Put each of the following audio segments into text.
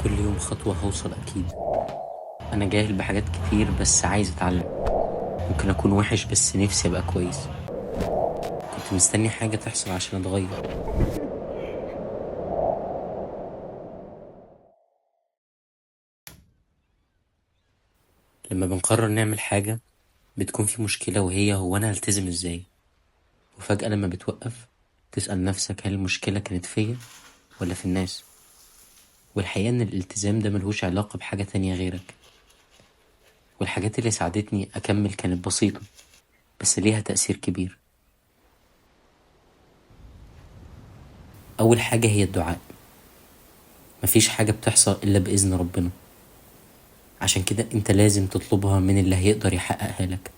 كل يوم خطوة هوصل أكيد. أنا جاهل بحاجات كتير بس عايز أتعلم. ممكن أكون وحش بس نفسي أبقى كويس. كنت مستني حاجة تحصل عشان أتغير. لما بنقرر نعمل حاجة بتكون في مشكلة، وهي هو أنا هلتزم إزاي؟ وفجأة لما بتوقف تسأل نفسك، هل المشكلة كانت فيا ولا في الناس؟ والحقيقة إن الالتزام ده ملهوش علاقة بحاجة تانية غيرك. والحاجات اللي ساعدتني أكمل كانت بسيطة بس ليها تأثير كبير. أول حاجة هي الدعاء. مفيش حاجة بتحصل إلا بإذن ربنا، عشان كده انت لازم تطلبها من اللي هيقدر يحققها لك،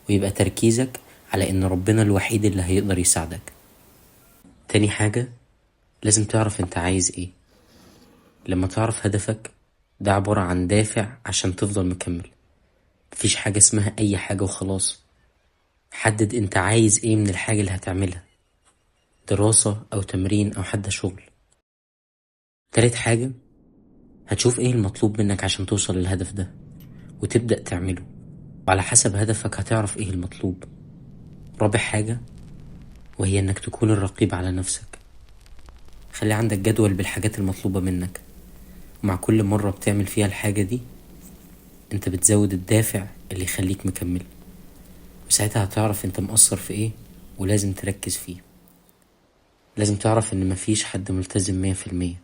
ويبقى تركيزك على ان ربنا الوحيد اللي هيقدر يساعدك. تاني حاجة، لازم تعرف انت عايز ايه. لما تعرف هدفك ده عبارة عن دافع عشان تفضل مكمل. مفيش حاجة اسمها اي حاجة وخلاص. حدد انت عايز ايه من الحاجة اللي هتعملها، دراسة او تمرين او حتى شغل. تالت حاجة، هتشوف ايه المطلوب منك عشان توصل للهدف ده وتبدأ تعمله، وعلى حسب هدفك هتعرف ايه المطلوب. رابع حاجة، وهي انك تكون الرقيب على نفسك. خلي عندك جدول بالحاجات المطلوبة منك، ومع كل مرة بتعمل فيها الحاجة دي انت بتزود الدافع اللي يخليك مكمل. وساعتها هتعرف انت مقصر في ايه ولازم تركز فيه. لازم تعرف ان مفيش حد ملتزم 100%،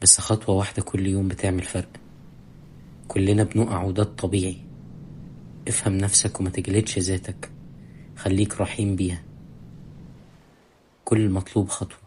بس خطوة واحدة كل يوم بتعمل فرق. كلنا بنقع وده الطبيعي. افهم نفسك وما تجلدش ذاتك، خليك رحيم بيها. كل المطلوب خطوة.